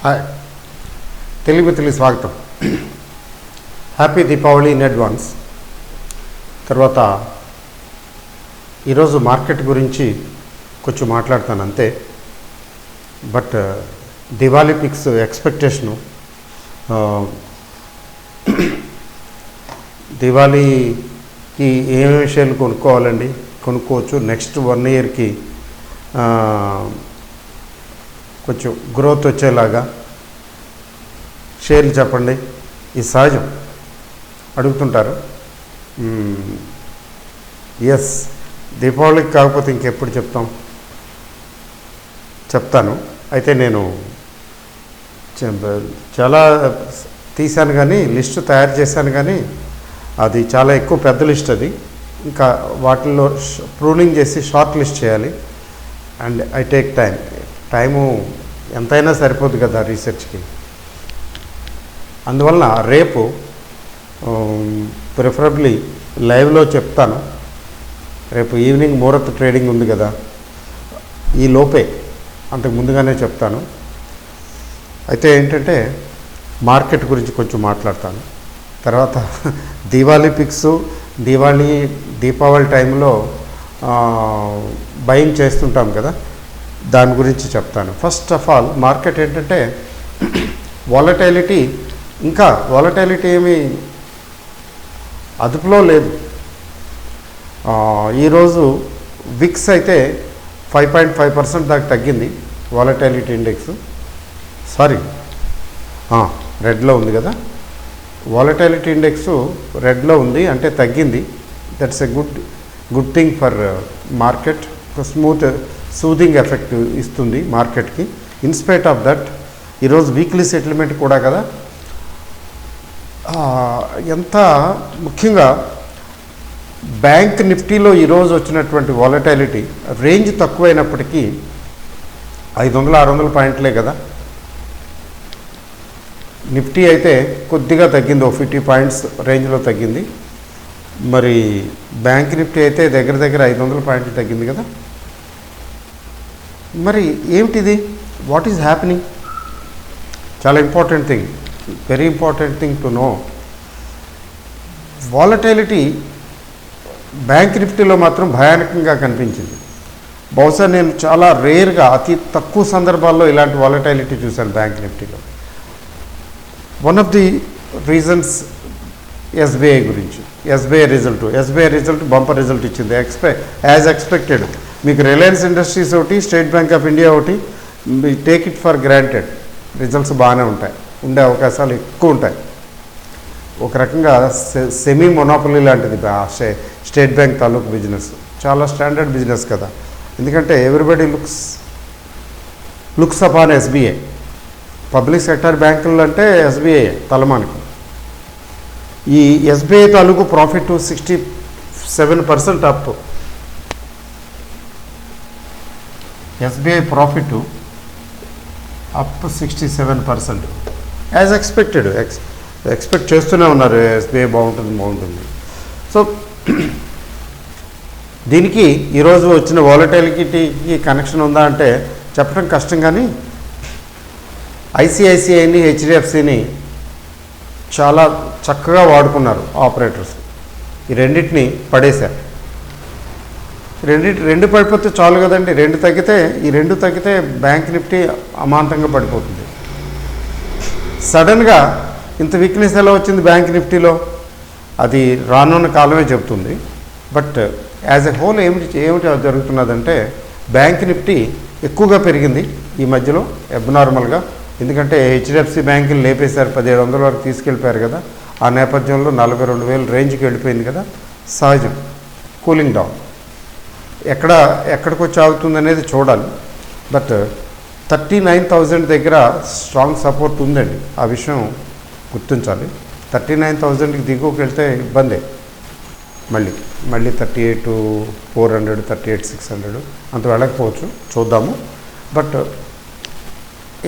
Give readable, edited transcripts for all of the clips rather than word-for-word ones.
Hi, Telugu స్వాగతం. Happy Deepavali in advance. తర్వాత ఈరోజు మార్కెట్ గురించి కొంచెం మాట్లాడతాను అంతే. బట్ దివాళీ పిక్స్ ఎక్స్పెక్టేషను, దివాళీకి ఏమేమి షేర్లు కొనుక్కోవచ్చు, నెక్స్ట్ 1 ఇయర్కి కొంచెం గ్రోత్ వచ్చేలాగా షేర్లు చెప్పండి. ఈ సహజం అడుగుతుంటారు. ఎస్, దీపావళికి కాకపోతే ఇంకెప్పుడు చెప్తాను. అయితే నేను చాలా తీశాను కానీ, లిస్టు తయారు చేశాను కానీ అది చాలా ఎక్కువ పెద్ద లిస్ట్. అది ఇంకా వాటిల్లో ప్రూనింగ్ చేసి షార్ట్ లిస్ట్ చేయాలి. అండ్ ఐ టేక్ టైము ఎంతైనా సరిపోదు కదా రీసెర్చ్కి. అందువలన రేపు ప్రిఫరబ్లీ లైవ్లో చెప్తాను. రేపు ఈవినింగ్ ముహూర్త ట్రేడింగ్ ఉంది కదా, ఈ లోపే అంతకు ముందుగానే చెప్తాను. అయితే ఏంటంటే మార్కెట్ గురించి కొంచెం మాట్లాడతాను. తర్వాత దివాళీ పిక్స్, దీపావళి టైంలో బయింగ్ చేస్తుంటాం కదా, దాని గురించి చెప్తాను. ఫస్ట్ ఆఫ్ ఆల్ మార్కెట్ ఏంటంటే వాలటైలిటీ ఏమీ అదుపులో లేదు. ఈరోజు విక్స్ అయితే 5.5% దాకా తగ్గింది. వాలటైలిటీ ఇండెక్స్ రెడ్లో ఉంది కదా, వాలటైలిటీ ఇండెక్స్ రెడ్లో ఉంది అంటే తగ్గింది. That's a good thing for market. Soothing effect ఇస్తుంది మార్కెట్కి. ఇన్స్పైట్ ఆఫ్ దట్ ఈరోజు వీక్లీ సెటిల్మెంట్ కూడా కదా, ఎంత ముఖ్యంగా బ్యాంక్ నిఫ్టీలో ఈరోజు వచ్చినటువంటి వాలటైలిటీ రేంజ్ తక్కువైనప్పటికీ 500-600 పాయింట్లే కదా. నిఫ్టీ అయితే కొద్దిగా తగ్గింది, 50 పాయింట్స్ రేంజ్లో తగ్గింది. మరి బ్యాంక్ నిఫ్టీ అయితే దగ్గర 500 పాయింట్లు తగ్గింది కదా. మరి ఏమిటిది? What is happening? చాలా important thing, very important thing to know. Volatility bank నిఫ్టీలో మాత్రం భయానకంగా కనిపించింది. బహుశా నేను చాలా రేర్గా, అతి తక్కువ సందర్భాల్లో ఇలాంటి వాలటైలిటీ చూశాను బ్యాంక్ నిఫ్టీలో. One of the reasons SBI గురించి. ఎస్బీఐ రిజల్ట్ బంపర్ రిజల్ట్ ఇచ్చింది. As expected. మీకు రిలయన్స్ ఇండస్ట్రీస్ ఒకటి, స్టేట్ బ్యాంక్ ఆఫ్ ఇండియా ఒకటి, take it for granted. Results బాగానే ఉంటాయి, ఉండే అవకాశాలు ఎక్కువ ఉంటాయి. ఒక రకంగా సెమీ మొనోపొలీ లాంటిది స్టేట్ బ్యాంక్ తాలూకు బిజినెస్. చాలా స్టాండర్డ్ బిజినెస్ కదా. ఎందుకంటే everybody looks upon SBI. Public sector బ్యాంకులు అంటే ఎస్బీఐ తలమానికి. ఈ ఎస్బీఐ తాలూకు profit 67% up. SBI profit up 67%. As expected. Expect చేస్తూనే ఉన్నారు ఎస్బీఐ బాగుంటుంది. సో దీనికి ఈరోజు వచ్చిన వాలటైలిటీకి కనెక్షన్ ఉందా అంటే చెప్పడం కష్టం. కానీ ఐసిఐసిఐని, హెచ్డిఎఫ్సిని చాలా చక్కగా వాడుకున్నారు ఆపరేటర్స్. ఈ రెండింటిని పడేశారు. రెండు పడిపోతే చాలు కదండి. రెండు తగ్గితే బ్యాంక్ నిఫ్టీ అమాంతంగా పడిపోతుంది. సడన్గా ఇంత వీక్నెస్ ఎలా వచ్చింది బ్యాంక్ నిఫ్టీలో? అది రానున్న కాలమే చెబుతుంది. బట్ యాజ్ ఎ హోల్ ఏమిటి జరుగుతున్నదంటే బ్యాంక్ నిఫ్టీ ఎక్కువగా పెరిగింది ఈ మధ్యలో అబ్నార్మల్గా. ఎందుకంటే హెచ్డిఎఫ్సి బ్యాంకులు లేపేశారు, 1700 వరకు తీసుకెళ్ళిపోయారు కదా. ఆ నేపథ్యంలో 42,000 రేంజ్కి వెళ్ళిపోయింది కదా. సహజం, కూలింగ్ డౌన్. ఎక్కడికి వచ్చి ఆగుతుంది అనేది చూడాలి. బట్ 39,000 దగ్గర స్ట్రాంగ్ సపోర్ట్ ఉందండి. ఆ విషయం గుర్తించాలి. 39,000కి దిగువకి వెళ్తే ఇబ్బందే. మళ్ళీ 38,400, 38,600 అంత వెళ్ళకపోవచ్చు, చూద్దాము. బట్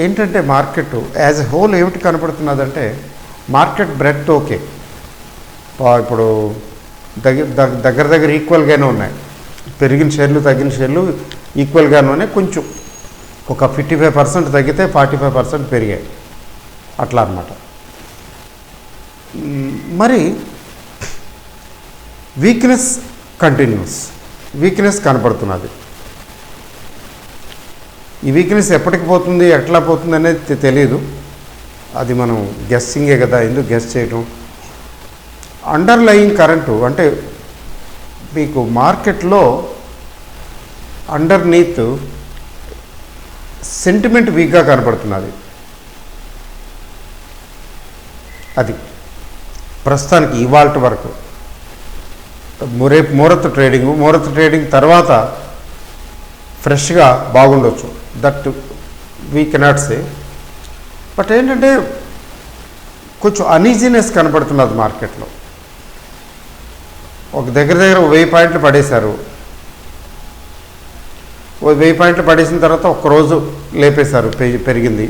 ఏంటంటే మార్కెట్ యాజ్ ఎ హోల్ ఏమిటి కనపడుతున్నదంటే మార్కెట్ బ్రెడ్త్ ఓకే. ఇప్పుడు దగ్గర ఈక్వల్గానే ఉన్నాయి. పెరిగిన షేర్లు, తగ్గిన షేర్లు ఈక్వల్గానే ఉన్నాయి. కొంచెం ఒక 55% తగ్గితే 45% పెరిగాయి, అట్లా అన్నమాట. మరి వీక్నెస్ కంటిన్యూస్, వీక్నెస్ కనపడుతున్నది. ఈ వీక్నెస్ ఎప్పటికి పోతుంది, ఎట్లా పోతుంది అనేది తెలియదు. అది మనం గెస్సింగే కదా, ఎందుకు గెస్ చేయటం. అండర్లయింగ్ కరెంటు అంటే మీకు మార్కెట్లో అండర్నీత్ సెంటిమెంట్ వీక్గా కనపడుతున్నది. అది ప్రస్తుతానికి ఇవాల్టి వరకు. రేపు ముహూర్త ట్రేడింగ్ తర్వాత ఫ్రెష్గా బాగుండొచ్చు, that we cannot say. But ఏంటంటే కొంచెం అనీజీనెస్ కనపడుతున్నది మార్కెట్లో. ఒక దగ్గర 1000 పాయింట్లు పడేశారు. 1000 పాయింట్లు పడేసిన తర్వాత ఒక్కరోజు లేపేశారు, పెరిగింది,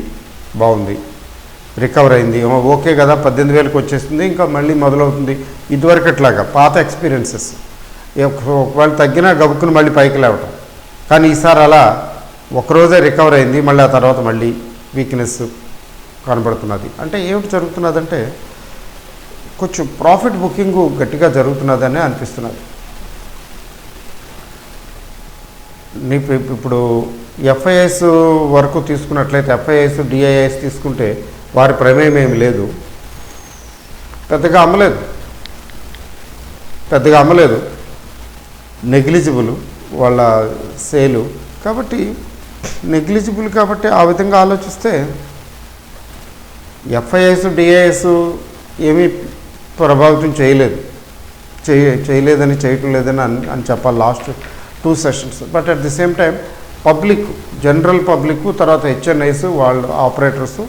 బాగుంది, రికవర్ అయింది, ఓకే కదా, 18,000కి వచ్చేస్తుంది, ఇంకా మళ్ళీ మొదలవుతుంది. ఇదివరకు అట్లాగా పాత ఎక్స్పీరియన్సెస్. ఒకవేళ తగ్గినా గబుక్కుని మళ్ళీ పైకి లేవటం. కానీ ఈసారి అలా ఒకరోజే రికవర్ అయింది, మళ్ళీ ఆ తర్వాత మళ్ళీ వీక్నెస్ కనబడుతున్నది. అంటే ఏమిటి జరుగుతున్నదంటే కొంచెం ప్రాఫిట్ బుకింగ్ గట్టిగా జరుగుతున్నదని అనిపిస్తున్నది. ఇప్పుడు ఎఫ్ఐఎస్ వరకు తీసుకున్నట్లయితే, ఎఫ్ఐఎస్ డిఐఎస్ తీసుకుంటే వారి ప్రమేయం ఏమి లేదు, పెద్దగా అమ్మలేదు, నెగ్లిజిబుల్ వాళ్ళ సేలు. కాబట్టి నెగ్లిజిబుల్, కాబట్టి ఆ విధంగా ఆలోచిస్తే ఎఫ్ఐఎస్ డిఐఎస్ ఏమీ ప్రభావితం చేయలేదని చేయటం లేదని అని చెప్పాలి last 2 sessions. But at the same time public, general public, తర్వాత హెచ్ఎన్ఐస్ వాళ్ళ ఆపరేటర్స్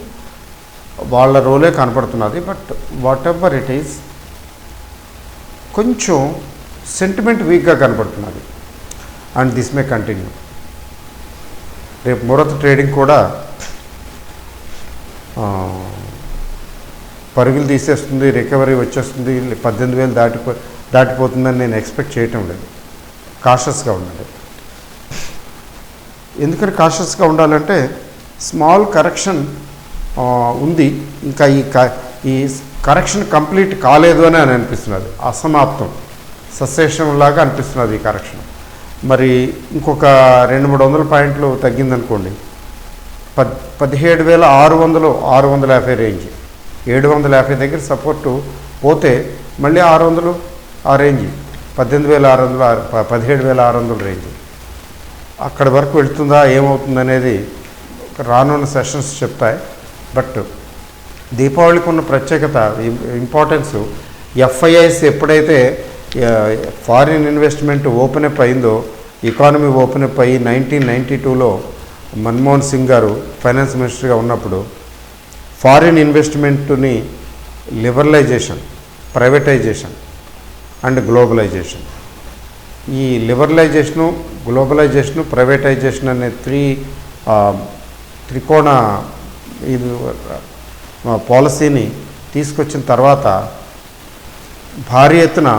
వాళ్ళ రోలే కనపడుతున్నది. But what ever it is, కొంచెం సెంటిమెంట్ వీక్గా కనపడుతున్నది. And this may continue. రేపు ముహూర్త ట్రేడింగ్ కూడా పరుగులు తీసేస్తుంది, రికవరీ వచ్చేస్తుంది, 18,000 దాటిపోతుందని నేను ఎక్స్పెక్ట్ చేయటం లేదు. కాషస్గా ఉండండి. ఎందుకని కాషస్గా ఉండాలంటే స్మాల్ కరెక్షన్ ఉంది, ఇంకా ఈ కరెక్షన్ కంప్లీట్ కాలేదు అని అనిపిస్తున్నది. అసమాప్తం, ససేషన్ లాగా అనిపిస్తున్నది ఈ కరెక్షన్. మరి ఇంకొక 200-300 పాయింట్లు తగ్గిందనుకోండి, 17,600-650 రేంజ్, 750 దగ్గర సపోర్టు పోతే మళ్ళీ 600 ఆ రేంజ్, 17,600 రేంజ్, అక్కడి వరకు వెళ్తుందా ఏమవుతుందనేది రానున్న సెషన్స్ చెప్తాయి. బట్ దీపావళికి ఉన్న ప్రత్యేకత, ఇంపార్టెన్స్, ఎఫ్ఐఐస్ ఎప్పుడైతే ఫారిన్ ఇన్వెస్ట్మెంట్ ఓపెన్ అప్ అయిందో, ఎకానమీ ఓపెన్ అప్ అయ్యి 1992లో మన్మోహన్ సింగ్ గారు ఫైనాన్స్ మినిస్టర్గా ఉన్నప్పుడు ఫారిన్ ఇన్వెస్ట్మెంట్ని లిబరలైజేషన్, ప్రైవేటైజేషన్ అండ్ గ్లోబలైజేషన్, ఈ లిబరలైజేషను, గ్లోబలైజేషను, ప్రైవేటైజేషన్ అనే త్రికోణ ఇది పాలసీని తీసుకొచ్చిన తర్వాత భారీ ఎత్తున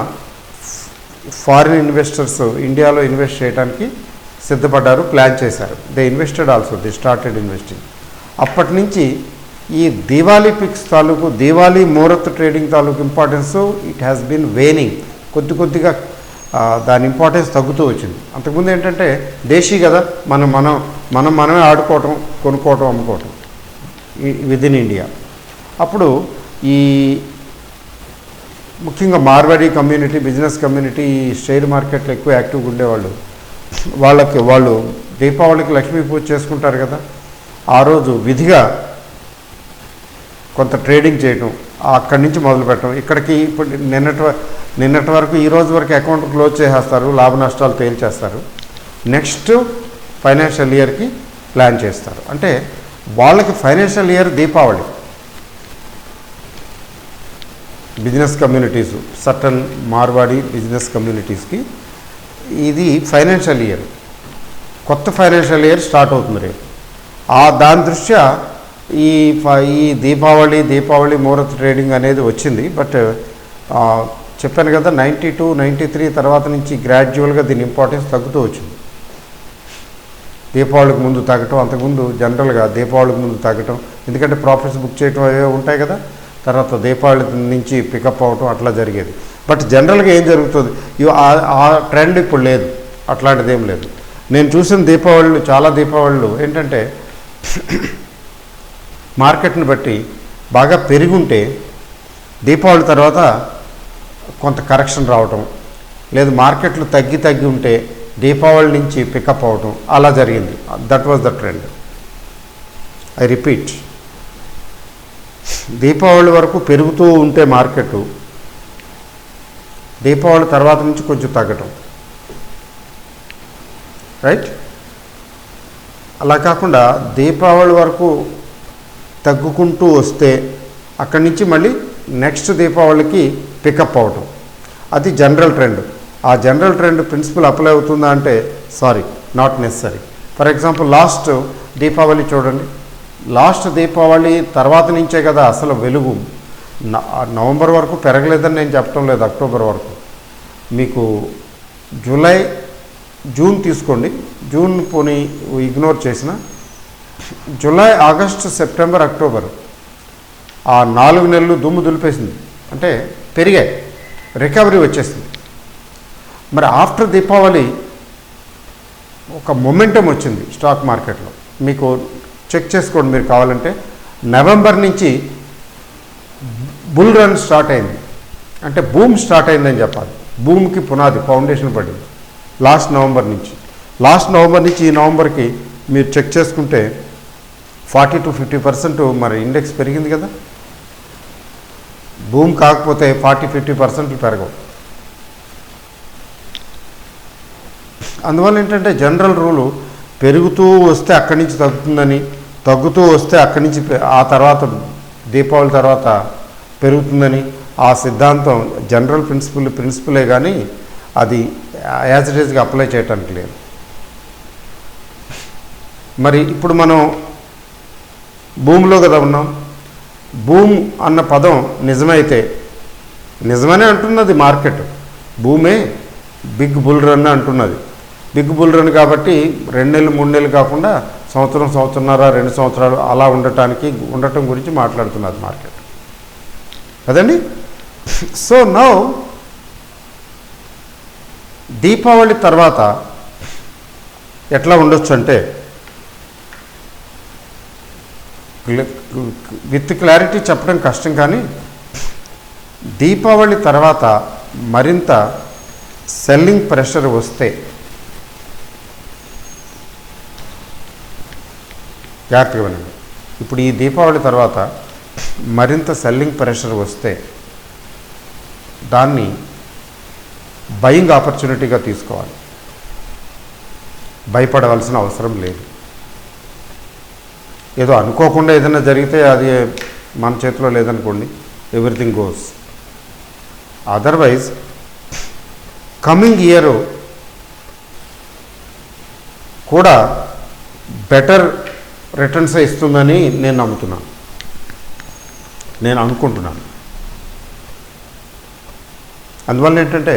ఫారిన్ ఇన్వెస్టర్స్ ఇండియాలో ఇన్వెస్ట్ చేయడానికి సిద్ధపడ్డారు, ప్లాన్ చేశారు. They invested also, they started investing. అప్పటి నుంచి ఈ దివాళీ పిక్స్ తాలూకు, దివాళీ ముహూర్త ట్రేడింగ్ తాలూకు importance it has been waning. కొద్దిగా దాని ఇంపార్టెన్స్ తగ్గుతూ వచ్చింది. అంతకుముందు ఏంటంటే దేశీ కదా, మనమే ఆడుకోవటం, కొనుక్కోవటం, అమ్ముకోవటం విదిన్ ఇండియా. అప్పుడు ఈ ముఖ్యంగా మార్వాడి కమ్యూనిటీ, బిజినెస్ కమ్యూనిటీ ఈ షేర్ మార్కెట్లో ఎక్కువ యాక్టివ్గా ఉండేవాళ్ళు. వాళ్ళు దీపావళికి లక్ష్మీ పూజ చేసుకుంటారు కదా, ఆ రోజు విధిగా కొంత ట్రేడింగ్ చేయటం, అక్కడి నుంచి మొదలు పెట్టడం. ఇక్కడికి ఇప్పుడు నిన్నటి వరకు, ఈ రోజు వరకు అకౌంట్ క్లోజ్ చేసేస్తారు, లాభ నష్టాలు తేల్చేస్తారు. నెక్స్ట్ ఫైనాన్షియల్ ఇయర్కి ప్లాన్ చేస్తారు. అంటే వాళ్ళకి financial year Diwali. Business communities, certain Marwari business కమ్యూనిటీస్కి ఇది ఫైనాన్షియల్ ఇయర్, కొత్త ఫైనాన్షియల్ ఇయర్ స్టార్ట్ అవుతుంది రేపు. దాని దృష్ట్యా ఈ దీపావళి ముహూర్త ట్రేడింగ్ అనేది వచ్చింది. బట్ చెప్పాను కదా, 92, 93 తర్వాత నుంచి గ్రాడ్యువల్గా దీని ఇంపార్టెన్స్ తగ్గుతూ వచ్చింది. దీపావళికి ముందు తగ్గటం, అంతకుముందు జనరల్గా దీపావళికి ముందు తగ్గటం, ఎందుకంటే ప్రాఫిట్స్ బుక్ చేయటం అవే ఉంటాయి కదా, తర్వాత దీపావళి నుంచి పికప్ అవటం అట్లా జరిగేది. బట్ జనరల్గా ఏం జరుగుతుంది, ఆ ట్రెండ్ ఇప్పుడు లేదు, అట్లాంటిది ఏం లేదు. నేను చూసిన దీపావళిలు, చాలా దీపావళిలు ఏంటంటే మార్కెట్ని బట్టి బాగా పెరిగుంటే దీపావళి తర్వాత కొంత కరెక్షన్ రావటం, లేదు మార్కెట్లు తగ్గి ఉంటే దీపావళి నుంచి పికప్ అవటం, అలా జరిగింది. That was the trend. I repeat, Deepavali వరకు పెరుగుతూ ఉంటే మార్కెట్, దీపావళి తర్వాత నుంచి కొంచెం తగ్గటం, రైట్. అలా కాకుండా దీపావళి వరకు తగ్గుకుంటూ వస్తే అక్కడి నుంచి మళ్ళీ నెక్స్ట్ దీపావళికి పికప్ అవటం, అది జనరల్ ట్రెండ్. ఆ జనరల్ ట్రెండ్ ప్రిన్సిపల్ అప్లై అవుతుందా అంటే sorry, not necessary. For example last Deepavali చూడండి, లాస్ట్ దీపావళి తర్వాత నుంచే కదా అసలు వెలుగు. నవంబర్ వరకు పెరగలేదని నేను చెప్పడం లేదు, అక్టోబర్ వరకు. మీకు జూన్ తీసుకోండి, జూన్ పోనీ ఇగ్నోర్ చేసిన, జూలై, ఆగస్టు, సెప్టెంబర్, అక్టోబర్, ఆ 4 నెలలు దుమ్ము దులిపేసింది, అంటే పెరిగాయి, రికవరీ వచ్చేసింది. మరి ఆఫ్టర్ దీపావళి ఒక మొమెంటం వచ్చింది స్టాక్ మార్కెట్లో. మీకు చెక్ చేసుకోండి మీరు కావాలంటే, నవంబర్ నుంచి బుల్ రన్ స్టార్ట్ అయింది, అంటే బూమ్ స్టార్ట్ అయిందని చెప్పాలి. బూమ్కి పునాది, ఫౌండేషన్ పడింది లాస్ట్ నవంబర్ నుంచి. ఈ నవంబర్కి మీరు చెక్ చేసుకుంటే 40 to 50% మరి ఇండెక్స్ పెరిగింది కదా. బూమ్ కాకపోతే 40-50% పెరగవు. అందువల్ల ఏంటంటే జనరల్ రూలు, పెరుగుతూ వస్తే అక్కడి నుంచి తగ్గుతుందని, తగ్గుతూ వస్తే అక్కడి నుంచి ఆ తర్వాత దీపావళి తర్వాత పెరుగుతుందని, ఆ సిద్ధాంతం జనరల్ ప్రిన్సిపలే కానీ అది యాజ్ ఇట్ ఈజ్గా అప్లై చేయడానికి లేదు. మరి ఇప్పుడు మనం భూమిలో కదా ఉన్నాం. భూమ్ అన్న పదం నిజమైతే, నిజమనే అంటున్నది మార్కెట్, భూమే బిగ్ బుల్ రన్ అంటున్నది. బిగ్ బుల్ రన్ కాబట్టి 2 నెలలు 3 నెలలు కాకుండా సంవత్సరంన్నర 2 సంవత్సరాలు అలా ఉండటం గురించి మాట్లాడుతున్నది మార్కెట్ కదండి. సో నౌ దీపావళి తర్వాత ఎట్లా ఉండొచ్చు అంటే, విత్ క్లారిటీ చెప్పడం కష్టం, కానీ దీపావళి తర్వాత మరింత సెల్లింగ్ ప్రెషర్ వస్తే, జాగ్రత్తగా వినండి, ఇప్పుడు ఈ దీపావళి తర్వాత మరింత సెల్లింగ్ ప్రెషర్ వస్తే దాన్ని బయింగ్ ఆపర్చునిటీగా తీసుకోవాలి, భయపడవలసిన అవసరం లేదు. ఏదో అనుకోకుండా ఏదైనా జరిగితే అది మన చేతిలో లేదనుకోండి, everything goes. Otherwise coming year కూడా బెటర్ రిటర్న్స్ ఇస్తుందని నేను నమ్ముతున్నాను, నేను అనుకుంటున్నాను. అందువల్ల ఏంటంటే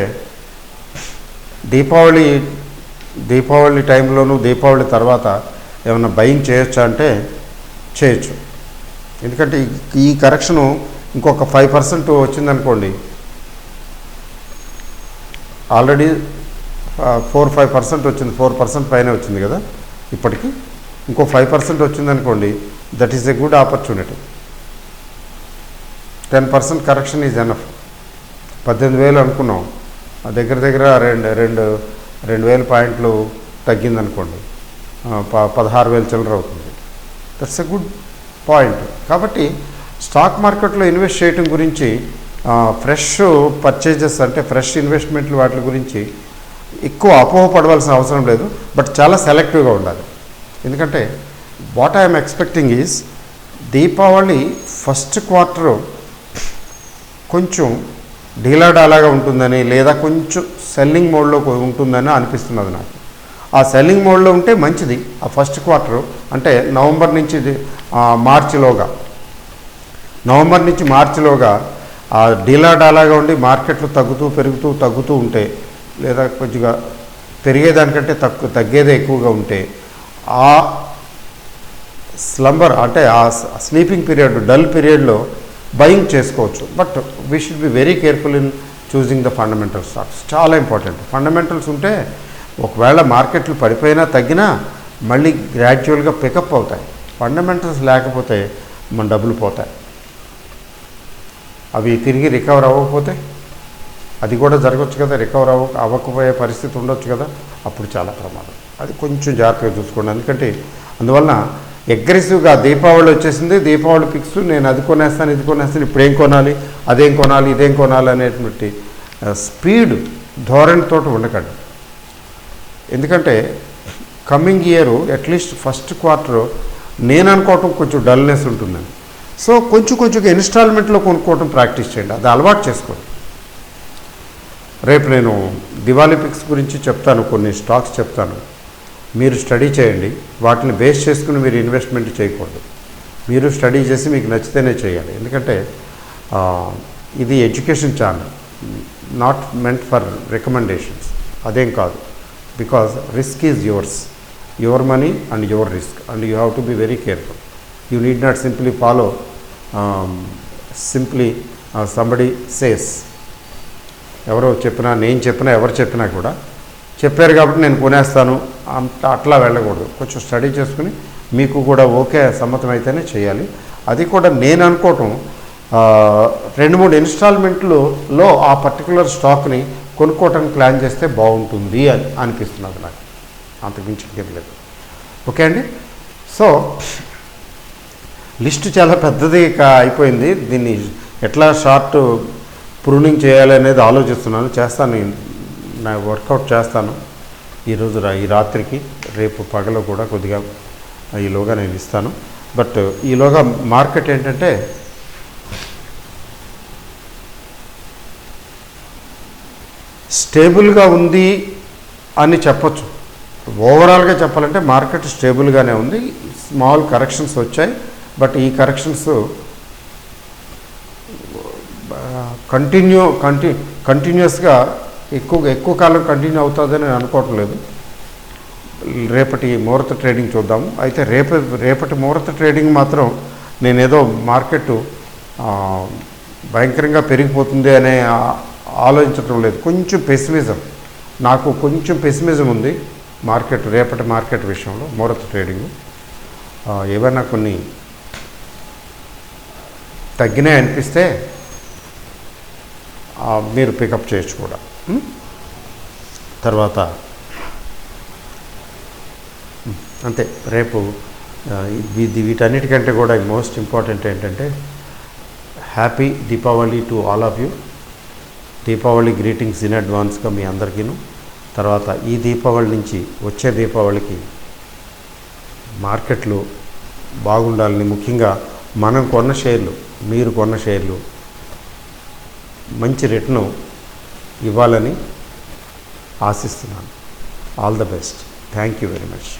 దీపావళి టైంలోనూ దీపావళి తర్వాత ఏమైనా బయింగ్ చేయొచ్చా అంటే చేయొచ్చు. ఎందుకంటే ఈ కరెక్షను ఇంకొక 5% వచ్చిందనుకోండి, ఆల్రెడీ 4-5% వచ్చింది, 4% పైన వచ్చింది కదా ఇప్పటికీ. ఇంకో 5% వచ్చిందనుకోండి, that is a good opportunity. 10% correction is enough. 18,000 అనుకున్నాం, ఆ దగ్గర 2,000 పాయింట్లు తగ్గిందనుకోండి, 16,000 చిల్లర అవుతుంది. That's a good point. కాబట్టి స్టాక్ మార్కెట్లో ఇన్వెస్ట్ చేయడం గురించి, ఫ్రెష్ పర్చేజెస్ అంటే ఫ్రెష్ ఇన్వెస్ట్మెంట్లు వాటి గురించి ఎక్కువ అపోహపడవలసిన అవసరం లేదు. బట్ చాలా సెలెక్టివ్గా ఉండాలి. ఎందుకంటే what I'm expecting is, Deepavali first quarter కొంచెం ఢీలాడాలాగా ఉంటుందని, లేదా కొంచెం సెల్లింగ్ మోడ్లో ఉంటుందని అనిపిస్తున్నది నాకు. ఆ సెల్లింగ్ మోడ్లో ఉంటే మంచిది. ఆ ఫస్ట్ క్వార్టరు అంటే నవంబర్ నుంచి మార్చిలోగా ఆ ఢీలాడాలాగా ఉండి మార్కెట్లు తగ్గుతూ ఉంటే, లేదా కొద్దిగా పెరిగేదానికంటే తగ్గేదే ఎక్కువగా ఉంటే, ఆ స్లంబర్ అంటే ఆ స్లీపింగ్ పీరియడ్, డల్ పీరియడ్లో బయింగ్ చేసుకోవచ్చు. But we should be very careful in choosing the fundamental stocks. చాలా ఇంపార్టెంట్. ఫండమెంటల్స్ ఉంటే ఒకవేళ మార్కెట్లు పడిపోయినా తగ్గినా మళ్ళీ గ్రాడ్యువల్గా పికప్ అవుతాయి. ఫండమెంటల్స్ లేకపోతే మన డబ్బులు పోతాయి. అవి తిరిగి రికవర్ అవ్వకపోతే అది కూడా జరగవచ్చు కదా, రికవర్ అవ్వకపోయే పరిస్థితి ఉండొచ్చు కదా, అప్పుడు చాలా ప్రమాదం. అది కొంచెం జాగ్రత్తగా చూసుకోండి. ఎందుకంటే అందువలన అగ్రెసివ్గా దీపావళి వచ్చేసింది, దీపావళి పిక్స్, నేను అది కొనేస్తాను ఇది కొనేస్తాను, ఇప్పుడు ఏం కొనాలి, అదేం కొనాలి, ఇదేం కొనాలి అనేటువంటి స్పీడ్ ధోరణితో ఉండకండి. ఎందుకంటే coming year at least first quarter నేను అనుకోవటం కొంచెం డల్నెస్ ఉంటుందని. సో కొంచెం ఇన్స్టాల్మెంట్లో కొనుక్కోవటం ప్రాక్టీస్ చేయండి, అది అలవాటు చేసుకోండి. రేపు నేను దివాళీ పిక్స్ గురించి చెప్తాను, కొన్ని స్టాక్స్ చెప్తాను, మీరు స్టడీ చేయండి. వాటిని బేస్ చేసుకుని మీరు ఇన్వెస్ట్మెంట్ చేయకూడదు. మీరు స్టడీ చేసి మీకు నచ్చితేనే చేయాలి. ఎందుకంటే ఇది education channel, not meant for recommendations. అదేం కాదు. Because risk is your money and your risk, and you have to be very careful. You need not simply follow somebody says. ఎవరో చెప్పినా, నేను చెప్పినా, ఎవరు చెప్పినా కూడా చెప్పారు కాబట్టి నేను కొనేస్తాను అట్లా వెళ్ళకూడదు. కొంచెం స్టడీ చేసుకుని మీకు కూడా ఓకే సమ్మతమైతేనే చేయాలి. అది కూడా నేను అనుకోవటం 2-3 ఇన్స్టాల్మెంట్లో ఆ పర్టికులర్ స్టాక్ని కొనుక్కోవటానికి ప్లాన్ చేస్తే బాగుంటుంది అని అనిపిస్తున్నది నాకు. అంతకుమించి ఏం లేదు. ఓకే అండి. సో లిస్టు చాలా పెద్దది అయిపోయింది. దీన్ని ఎట్లా షార్ట్ ప్రూనింగ్ చేయాలి అనేది ఆలోచిస్తున్నాను. చేస్తాను, నా వర్కౌట్ చేస్తాను ఈరోజు ఈ రాత్రికి, రేపు పగలు కూడా కొద్దిగా ఈలోగా నేను ఇస్తాను. బట్ ఈలోగా మార్కెట్ ఏంటంటే స్టేబుల్గా ఉంది అని చెప్పచ్చు. ఓవరాల్గా చెప్పాలంటే మార్కెట్ స్టేబుల్గానే ఉంది. స్మాల్ కరెక్షన్స్ వచ్చాయి, బట్ ఈ కరెక్షన్స్ కంటిన్యూస్గా ఎక్కువ కాలం కంటిన్యూ అవుతుందని నేను అనుకోవటం లేదు. రేపటి ముహూర్త ట్రేడింగ్ చూద్దాము. అయితే రేపటి ముహూర్త ట్రేడింగ్ మాత్రం నేనేదో మార్కెట్ భయంకరంగా పెరిగిపోతుంది అనే ఆలోచించడం లేదు. నాకు కొంచెం పెసిమిజం ఉంది రేపటి మార్కెట్ విషయంలో. ముహూర్త ట్రేడింగ్ ఏమైనా కొన్ని తగ్గినాయి అనిపిస్తే మీరు పికప్ చేయొచ్చు కూడా. తర్వాత అంతే. రేపు వీటన్నిటికంటే కూడా మోస్ట్ ఇంపార్టెంట్ ఏంటంటే happy Deepavali to all of you. Deepavali greetings in అడ్వాన్స్గా మీ అందరికీను. తర్వాత ఈ దీపావళి నుంచి వచ్చే దీపావళికి మార్కెట్లు బాగుండాలని, ముఖ్యంగా మనం కొన్న షేర్లు, మీరు కొన్న షేర్లు మంచి రిటర్న్ ఇవ్వాలని ఆశిస్తున్నాను. All the best. Thank you very much.